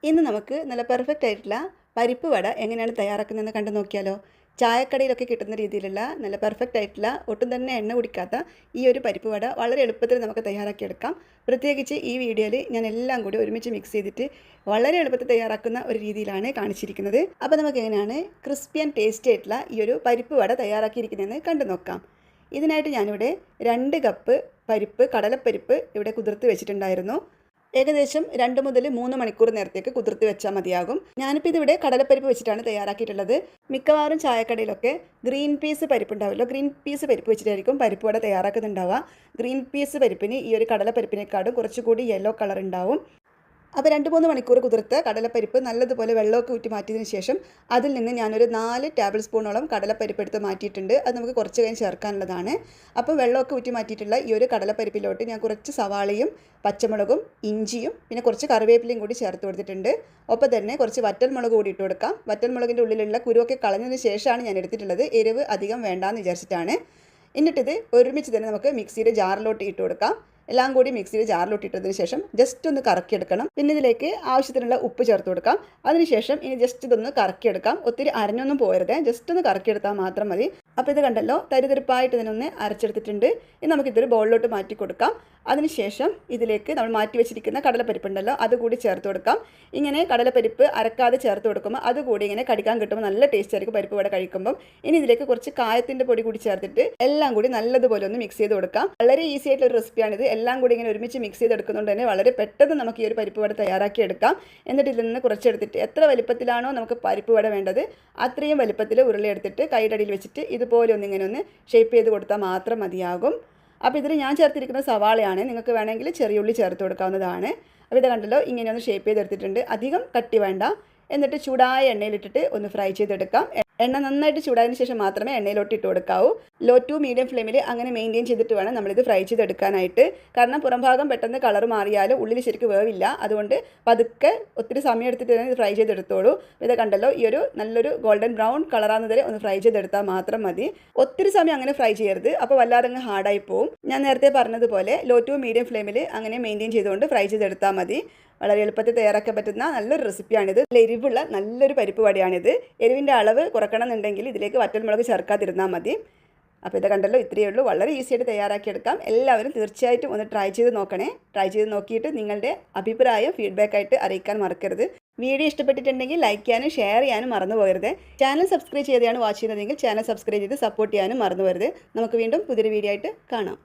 ഇന്ന് നമുക്ക് നല്ല പെർഫെക്റ്റ് ആയിട്ടുള്ള പരിപ്പ് വട എങ്ങനെയാണ് തയ്യാറാക്കുന്നതെന്ന് കണ്ടു നോക്കിയാലോ. ചായക്കടയിലൊക്കെ കിട്ടുന്ന രീതിയിലുള്ള നല്ല പെർഫെക്റ്റ് ആയിട്ടുള്ള ഒട്ടും തന്നെ എണ്ണ കുടിക്കാത്ത ഈ ഒരു പരിപ്പ് വട വളരെ എളുപ്പത്തിൽ നമുക്ക് തയ്യാറാക്കിയെടുക്കാം. പ്രത്യേകിച്ച് ഈ വീഡിയോയിൽ ഞാൻ എല്ലാം കൂടി ഒരുമിച്ച് മിക്സ് ചെയ്തിട്ട് വളരെ എളുപ്പത്തിൽ തയ്യാറാക്കുന്ന ഒരു രീതിയിലാണ് കാണിച്ചിരിക്കുന്നത്. അപ്പോൾ നമുക്ക് എങ്ങനെയാണ് ക്രിസ്പി ആൻഡ് ടേസ്റ്റി ആയിട്ടുള്ള ഈ ഒരു പരിപ്പ് വട തയ്യാറാക്കിയിരിക്കുന്നതെന്ന് കണ്ടു നോക്കാം. ഇതിനായിട്ട് ഞാനിവിടെ 2 കപ്പ് പരിപ്പ്, കടലപ്പരിപ്പ് ഇവിടെ കുതിർത്ത് വെച്ചിട്ടുണ്ടായിരുന്നു. ഏകദേശം 2 മുതൽ 3 മണിക്കൂർ നേരത്തേക്ക് കുതിർത്ത് വെച്ചാൽ മതിയാകും. ഞാനിപ്പോൾ ഇതിവിടെ കടലപ്പരിപ്പ് വെച്ചിട്ടാണ് തയ്യാറാക്കിയിട്ടുള്ളത്. മിക്കവാറും ചായക്കടയിലൊക്കെ ഗ്രീൻ പീസ് പരിപ്പ് ഉണ്ടാവുമല്ലോ, ഗ്രീൻ പീസ് പരിപ്പ് വെച്ചിട്ടായിരിക്കും പരിപ്പ് വട തയ്യാറാക്കുന്നുണ്ടാവുക. ഗ്രീൻ പീസ് പരിപ്പിന് ഈ ഒരു കടലപ്പരിപ്പിനേക്കാളും കുറച്ചുകൂടി യെല്ലോ കളർ ഉണ്ടാവും. അപ്പോൾ 2-3 മണിക്കൂർ കുതിർത്ത് കടലപ്പരിപ്പ് നല്ലതുപോലെ വെള്ളമൊക്കെ ഊറ്റി മാറ്റിയതിന് ശേഷം അതിൽ നിന്ന് ഞാനൊരു 4 ടേബിൾ സ്പൂണോളം കടലപ്പരിപ്പ് എടുത്ത് മാറ്റിയിട്ടുണ്ട്. അത് നമുക്ക് കുറച്ച് കഴിഞ്ഞ് ചേർക്കാനുള്ളതാണ്. അപ്പോൾ വെള്ളമൊക്കെ ഊറ്റി മാറ്റിയിട്ടുള്ള ഈ ഒരു കടലപ്പരിപ്പിലോട്ട് ഞാൻ കുറച്ച് സവാളയും പച്ചമുളകും ഇഞ്ചിയും പിന്നെ കുറച്ച് കറിവേപ്പിലയും കൂടി ചേർത്ത് കൊടുത്തിട്ടുണ്ട്. ഒപ്പം തന്നെ കുറച്ച് വറ്റൽമുളക് കൂടി ഇട്ട് കൊടുക്കാം. വറ്റൽമുളകിൻ്റെ ഉള്ളിലുള്ള കുരുവൊക്കെ കളഞ്ഞതിന് ശേഷമാണ് ഞാൻ എടുത്തിട്ടുള്ളത്. എരിവ് അധികം വേണ്ടാന്ന് വിചാരിച്ചിട്ടാണ്. എന്നിട്ടിത് ഒരുമിച്ച് തന്നെ നമുക്ക് മിക്സിയുടെ ജാറിലോട്ട് ഇട്ട് കൊടുക്കാം. എല്ലാം കൂടി മിക്സിയിൽ ജാറിലോട്ട് ഇട്ടതിന് ശേഷം ജസ്റ്റ് ഒന്ന് കറക്കിയെടുക്കണം. പിന്നെ ഇതിലേക്ക് ആവശ്യത്തിനുള്ള ഉപ്പ് ചേർത്ത് കൊടുക്കാം. അതിനുശേഷം ഇനി ജസ്റ്റ് ഇതൊന്ന് കറക്കിയെടുക്കാം. ഒത്തിരി അരഞ്ഞൊന്നും പോരുത്, ജസ്റ്റ് ഒന്ന് കറക്കിയെടുത്താൽ മാത്രം മതി. അപ്പോൾ ഇത് കണ്ടല്ലോ, തരിതരിപ്പായിട്ട് ഇതിനൊന്ന് അരച്ചെടുത്തിട്ടുണ്ട്. ഇനി നമുക്കിതൊരു ബൗളിലോട്ട് മാറ്റി കൊടുക്കാം. അതിനുശേഷം ഇതിലേക്ക് നമ്മൾ മാറ്റി വെച്ചിരിക്കുന്ന കടലപ്പരിപ്പുണ്ടല്ലോ അതുകൂടി ചേർത്ത് കൊടുക്കാം. ഇങ്ങനെ കടലപ്പരിപ്പ് അരക്കാതെ ചേർത്ത് കൊടുക്കുമ്പോൾ അതുകൂടി ഇങ്ങനെ കടിക്കാൻ കിട്ടുമ്പോൾ നല്ല ടേസ്റ്റ് ആയിരിക്കും പരിപ്പ് വട കഴിക്കുമ്പം. ഇനി ഇതിലേക്ക് കുറച്ച് കായത്തിൻ്റെ പൊടി കൂടി ചേർത്തിട്ട് എല്ലാം കൂടി നല്ലതുപോലെ ഒന്ന് മിക്സ് ചെയ്ത് കൊടുക്കാം. വളരെ ഈസി ആയിട്ടുള്ള റെസിപ്പിയാണിത്. എല്ലാം കൂടി ഇങ്ങനെ ഒരുമിച്ച് മിക്സ് ചെയ്തെടുക്കുന്നതുകൊണ്ട് തന്നെ വളരെ പെട്ടെന്ന് നമുക്ക് ഈ ഒരു പരിപ്പ് വട തയ്യാറാക്കി എടുക്കാം. എന്നിട്ട് ഇതിൽ നിന്ന് കുറച്ചെടുത്തിട്ട് എത്ര വലിപ്പത്തിലാണോ നമുക്ക് പരിപ്പ് വട വേണ്ടത് അത്രയും വലിപ്പത്തിൽ ഉരുളയെടുത്തിട്ട് കൈയുടെ അടിയിൽ വെച്ചിട്ട് ഇതുപോലെ ഒന്നിങ്ങനെ ഒന്ന് ഷേപ്പ് ചെയ്ത് കൊടുത്താൽ മാത്രം മതിയാകും. അപ്പോൾ ഇതിൽ ഞാൻ ചേർത്തിരിക്കുന്ന സവാളയാണ്. നിങ്ങൾക്ക് വേണമെങ്കിൽ ചെറിയ ഉള്ളി ചേർത്ത് കൊടുക്കാവുന്നതാണ്. അപ്പോൾ ഇത് കണ്ടല്ലോ, ഇങ്ങനെ ഒന്ന് ഷേപ്പ് ചെയ്തെടുത്തിട്ടുണ്ട്. അധികം കട്ടി വേണ്ട. എന്നിട്ട് ചൂടായ എണ്ണയിലിട്ടിട്ട് ഒന്ന് ഫ്രൈ ചെയ്തെടുക്കാം. എണ്ണ നന്നായിട്ട് ചൂടായതിനു ശേഷം മാത്രമേ എണ്ണയിലോട്ട് ഇട്ട് കൊടുക്കാവൂ. ലോ ടു മീഡിയം ഫ്ലെയിമിൽ അങ്ങനെ മെയിൻറ്റെയിൻ ചെയ്തിട്ട് വേണം നമ്മളിത് ഫ്രൈ ചെയ്തെടുക്കാനായിട്ട്. കാരണം പുറം ഭാഗം പെട്ടെന്ന് കളർ മാറിയാലും ഉള്ളിൽ ശരിക്കും വേവില്ല. അതുകൊണ്ട് പതുക്കെ ഒത്തിരി സമയം എടുത്തിട്ട് തന്നെ ഇത് ഫ്രൈ ചെയ്തെടുത്തോളൂ. ഇത് കണ്ടല്ലോ, ഈ ഒരു നല്ലൊരു ഗോൾഡൻ ബ്രൗൺ കളറാകുന്നവരെ ഒന്ന് ഫ്രൈ ചെയ്തെടുത്താൽ മാത്രം മതി. ഒത്തിരി സമയം അങ്ങനെ ഫ്രൈ ചെയ്യരുത്, അപ്പോൾ വല്ലാതെ അങ്ങ് ഹാർഡായി പോവും. ഞാൻ നേരത്തെ പറഞ്ഞതുപോലെ ലോ ടു മീഡിയം ഫ്ലെയിമിൽ അങ്ങനെ മെയിൻറ്റെയിൻ ചെയ്തുകൊണ്ട് ഫ്രൈ ചെയ്തെടുത്താൽ മതി. വളരെ എളുപ്പത്തിൽ തയ്യാറാക്കാൻ പറ്റുന്ന നല്ലൊരു റെസിപ്പിയാണിത്. എരിവുള്ള നല്ലൊരു പരിപ്പ് വടയാണിത്. എരിവിൻ്റെ അളവ് കുറക്കണം എന്നുണ്ടെങ്കിൽ ഇതിലേക്ക് വറ്റൽമുളക് ചേർക്കാതിരുന്നാൽ മതി. അപ്പോൾ ഇത് കണ്ടല്ലോ, ഇത്രയേ ഉള്ളൂ. വളരെ ഈസിയായിട്ട് തയ്യാറാക്കിയെടുക്കാം. എല്ലാവരും തീർച്ചയായിട്ടും ഒന്ന് ട്രൈ ചെയ്ത് നോക്കണേ. ട്രൈ ചെയ്ത് നോക്കിയിട്ട് നിങ്ങളുടെ അഭിപ്രായം ഫീഡ്ബാക്കായിട്ട് അറിയിക്കാൻ മറക്കരുത്. വീഡിയോ ഇഷ്ടപ്പെട്ടിട്ടുണ്ടെങ്കിൽ ലൈക്ക് ചെയ്യാനും ഷെയർ ചെയ്യാനും മറന്നു പോകരുത്. ചാനൽ സബ്സ്ക്രൈബ് ചെയ്താണ് വാച്ച് ചെയ്യുന്നതെങ്കിൽ ചാനൽ സബ്സ്ക്രൈബ് ചെയ്ത് സപ്പോർട്ട് ചെയ്യാനും മറന്നു പോകരുത്. നമുക്ക് വീണ്ടും പുതിയൊരു വീഡിയോ ആയിട്ട് കാണാം.